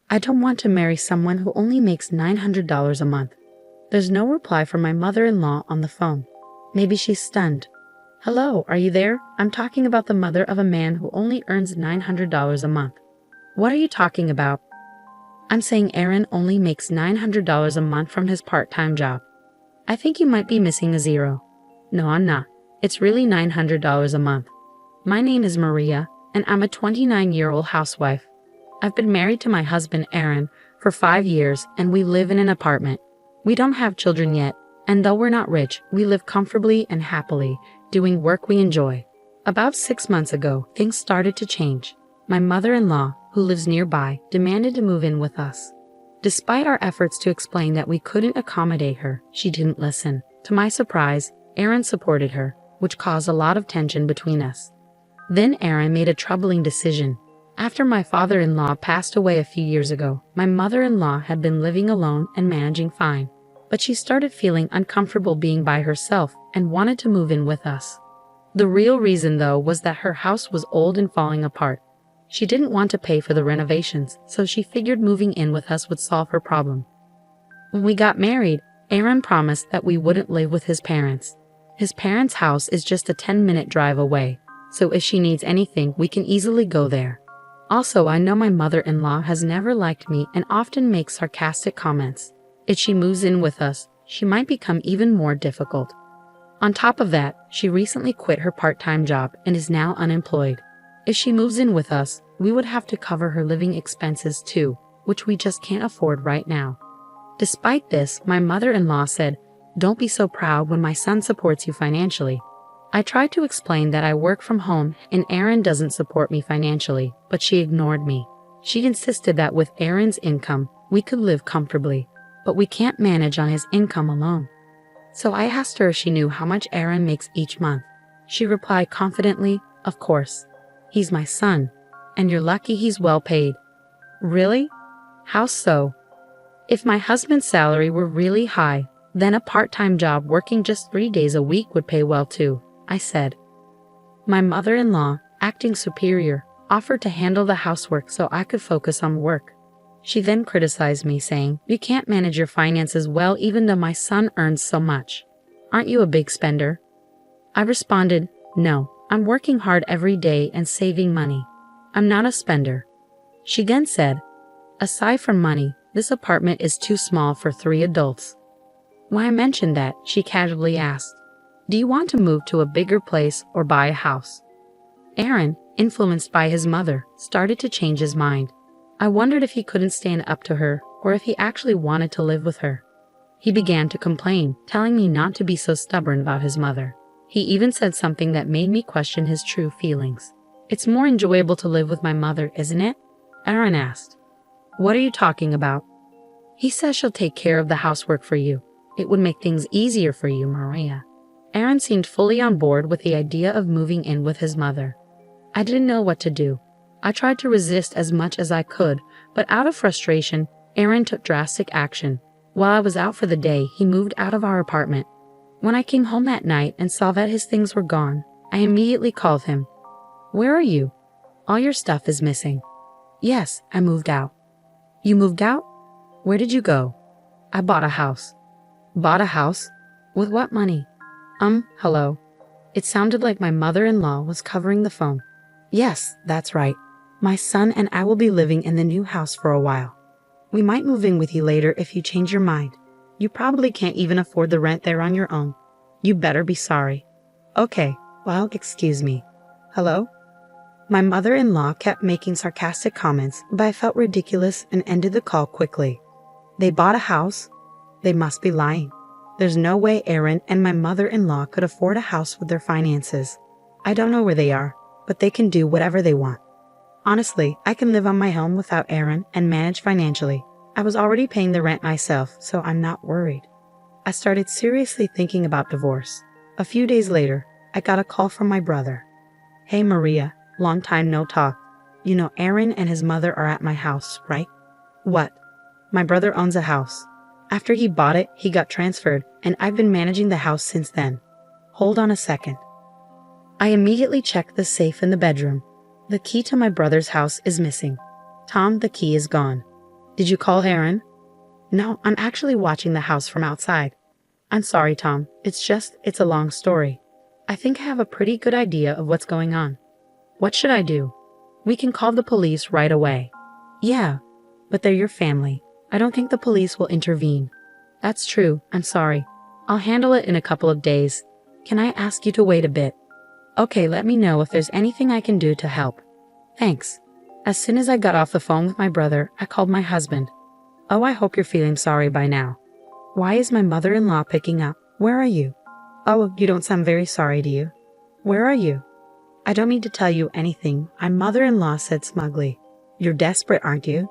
I don't want to marry someone who only makes $900 a month. There's no reply from my mother-in-law on the phone. Maybe she's stunned. Hello, are you there? I'm talking about the mother of a man who only earns $900 a month. What are you talking about? I'm saying Aaron only makes $900 a month from his part-time job. I think you might be missing a zero. No, I'm not. It's really $900 a month. My name is Maria, and I'm a 29-year-old housewife. I've been married to my husband, Aaron, for 5 years, and we live in an apartment. We don't have children yet, and though we're not rich, we live comfortably and happily, doing work we enjoy. About 6 months ago, things started to change. My mother-in-law, who lives nearby, demanded to move in with us. Despite our efforts to explain that we couldn't accommodate her, she didn't listen. To my surprise, Aaron supported her, which caused a lot of tension between us. Then Aaron made a troubling decision. After my father-in-law passed away a few years ago, my mother-in-law had been living alone and managing fine. But she started feeling uncomfortable being by herself and wanted to move in with us. The real reason, though, was that her house was old and falling apart. She didn't want to pay for the renovations, so she figured moving in with us would solve her problem. When we got married, Aaron promised that we wouldn't live with his parents. His parents' house is just a 10-minute drive away, so if she needs anything, we can easily go there. Also, I know my mother-in-law has never liked me and often makes sarcastic comments. If she moves in with us, she might become even more difficult. On top of that, she recently quit her part-time job and is now unemployed. If she moves in with us, we would have to cover her living expenses too, which we just can't afford right now. Despite this, my mother-in-law said, "Don't be so proud when my son supports you financially." I tried to explain that I work from home and Aaron doesn't support me financially, but she ignored me. She insisted that with Aaron's income, we could live comfortably, but we can't manage on his income alone. So I asked her if she knew how much Aaron makes each month. She replied confidently, "Of course. He's my son, and you're lucky he's well paid." Really? How so? If my husband's salary were really high, then a part-time job working just 3 days a week would pay well too, I said. My mother-in-law, acting superior, offered to handle the housework so I could focus on work. She then criticized me, saying, "You can't manage your finances well even though my son earns so much. Aren't you a big spender?" I responded, "No. I'm working hard every day and saving money. I'm not a spender." She then said, "Aside from money, this apartment is too small for 3 adults." When I mentioned that, she casually asked, "Do you want to move to a bigger place or buy a house?" Aaron, influenced by his mother, started to change his mind. I wondered if he couldn't stand up to her or if he actually wanted to live with her. He began to complain, telling me not to be so stubborn about his mother. He even said something that made me question his true feelings. "It's more enjoyable to live with my mother, isn't it?" Aaron asked. "What are you talking about?" "He says she'll take care of the housework for you. It would make things easier for you, Maria." Aaron seemed fully on board with the idea of moving in with his mother. I didn't know what to do. I tried to resist as much as I could, but out of frustration, Aaron took drastic action. While I was out for the day, he moved out of our apartment. When I came home that night and saw that his things were gone, I immediately called him. "Where are you? All your stuff is missing." "Yes, I moved out." "You moved out? Where did you go?" "I bought a house." "Bought a house? With what money?" Hello." It sounded like my mother-in-law was covering the phone. "Yes, that's right. My son and I will be living in the new house for a while. We might move in with you later if you change your mind. You probably can't even afford the rent there on your own. You better be sorry." "Okay, well, excuse me. Hello?" My mother-in-law kept making sarcastic comments, but I felt ridiculous and ended the call quickly. They bought a house? They must be lying. There's no way Aaron and my mother-in-law could afford a house with their finances. I don't know where they are, but they can do whatever they want. Honestly, I can live on my own without Aaron and manage financially. I was already paying the rent myself, so I'm not worried. I started seriously thinking about divorce. A few days later, I got a call from my brother. "Hey Maria, long time no talk. You know Aaron and his mother are at my house, right?" "What?" "My brother owns a house. After he bought it, he got transferred, and I've been managing the house since then. Hold on a second." I immediately checked the safe in the bedroom. The key to my brother's house is missing. "Tom, the key is gone." Did you call Aaron? No, I'm actually watching the house from outside. I'm sorry, Tom. It's a long story. I think I have a pretty good idea of what's going on. What should I do? We can call the police right away. Yeah, but they're your family. I don't think the police will intervene. That's true. I'm sorry. I'll handle it in a couple of days. Can I ask you to wait a bit? Okay, let me know if there's anything I can do to help. Thanks. As soon as I got off the phone with my brother, I called my husband. Oh, I hope you're feeling sorry by now. Why is my mother-in-law picking up? Where are you? Oh, you don't sound very sorry, do you? Where are you? I don't mean to tell you anything, my mother-in-law said smugly. You're desperate, aren't you?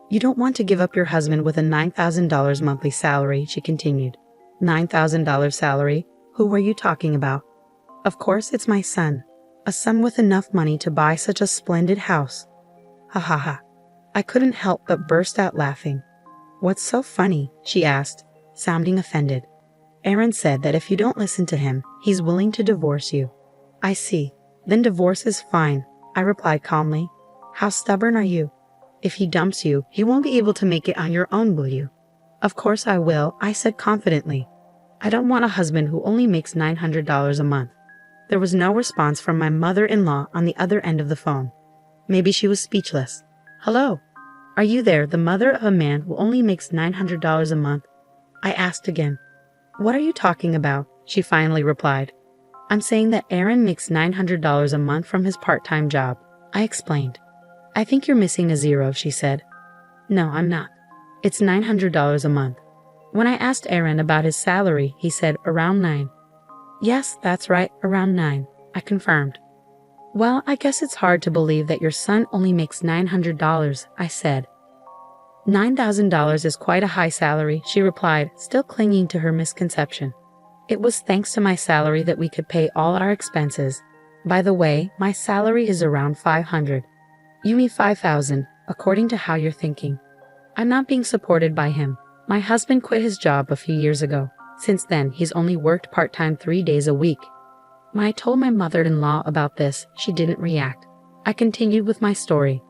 You don't want to give up your husband with a $9,000 monthly salary, she continued. $9,000 salary? Who were you talking about? Of course it's my son. A son with enough money to buy such a splendid house. Ha ha ha. I couldn't help but burst out laughing. What's so funny? She asked, sounding offended. Aaron said that if you don't listen to him, he's willing to divorce you. I see. Then divorce is fine, I replied calmly. How stubborn are you? If he dumps you, you won't be able to make it on your own, will you? Of course I will, I said confidently. I don't want a husband who only makes $900 a month. There was no response from my mother-in-law on the other end of the phone. Maybe she was speechless. Hello? Are you there, the mother of a man who only makes $900 a month? I asked again. What are you talking about? She finally replied. I'm saying that Aaron makes $900 a month from his part-time job, I explained. I think you're missing a zero, she said. No, I'm not. It's $900 a month. When I asked Aaron about his salary, he said around 9. Yes, that's right, around 9, I confirmed. Well, I guess it's hard to believe that your son only makes $900, I said. $9,000 is quite a high salary, she replied, still clinging to her misconception. It was thanks to my salary that we could pay all our expenses. By the way, my salary is around $500. You mean $5,000, according to how you're thinking. I'm not being supported by him. My husband quit his job a few years ago. Since then, he's only worked part-time 3 days a week. When I told my mother-in-law about this, she didn't react. I continued with my story.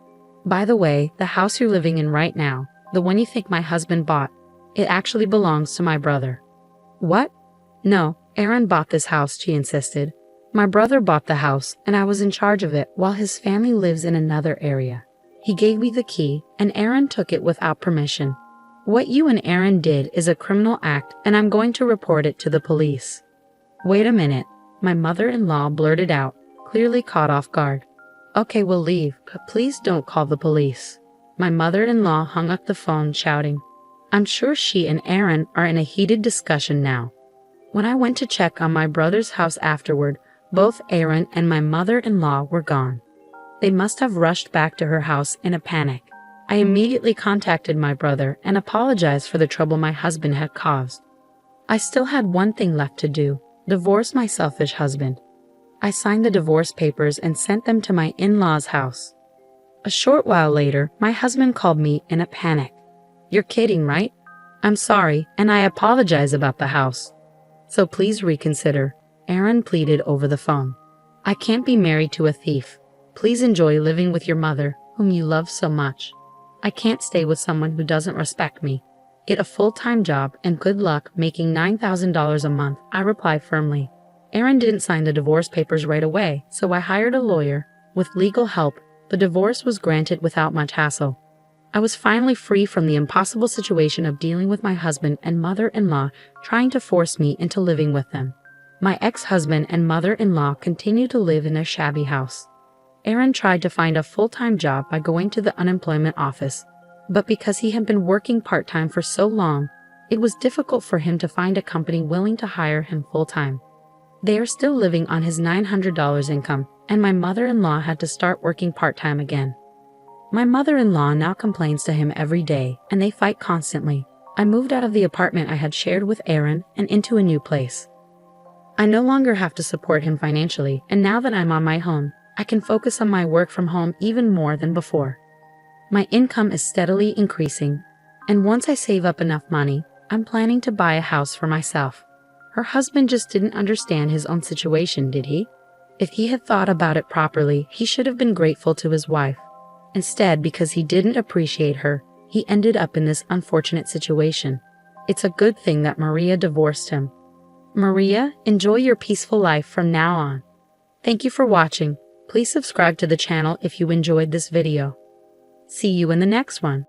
By the way, the house you're living in right now, the one you think my husband bought, it actually belongs to my brother. What? No, Aaron bought this house, she insisted. My brother bought the house, and I was in charge of it while his family lives in another area. He gave me the key, and Aaron took it without permission. What you and Aaron did is a criminal act, and I'm going to report it to the police. Wait a minute, my mother-in-law blurted out, clearly caught off guard. Okay, we'll leave, but please don't call the police. My mother-in-law hung up the phone, shouting. I'm sure she and Aaron are in a heated discussion now. When I went to check on my brother's house afterward, both Aaron and my mother-in-law were gone. They must have rushed back to her house in a panic. I immediately contacted my brother and apologized for the trouble my husband had caused. I still had one thing left to do, divorce my selfish husband. I signed the divorce papers and sent them to my in-laws' house. A short while later, my husband called me in a panic. You're kidding, right? I'm sorry, and I apologize about the house. So please reconsider, Aaron pleaded over the phone. I can't be married to a thief. Please enjoy living with your mother, whom you love so much. I can't stay with someone who doesn't respect me. Get a full-time job and good luck making $9,000 a month, I replied firmly. Aaron didn't sign the divorce papers right away, so I hired a lawyer. With legal help, the divorce was granted without much hassle. I was finally free from the impossible situation of dealing with my husband and mother-in-law trying to force me into living with them. My ex-husband and mother-in-law continued to live in their shabby house. Aaron tried to find a full-time job by going to the unemployment office, but because he had been working part-time for so long, it was difficult for him to find a company willing to hire him full-time. They are still living on his $900 income, and my mother-in-law had to start working part-time again. My mother-in-law now complains to him every day, and they fight constantly. I moved out of the apartment I had shared with Aaron and into a new place. I no longer have to support him financially, and now that I'm on my own, I can focus on my work from home even more than before. My income is steadily increasing, and once I save up enough money, I'm planning to buy a house for myself. Her husband just didn't understand his own situation, did he? If he had thought about it properly, he should have been grateful to his wife. Instead, because he didn't appreciate her, he ended up in this unfortunate situation. It's a good thing that Maria divorced him. Maria, enjoy your peaceful life from now on. Thank you for watching. Please subscribe to the channel if you enjoyed this video. See you in the next one.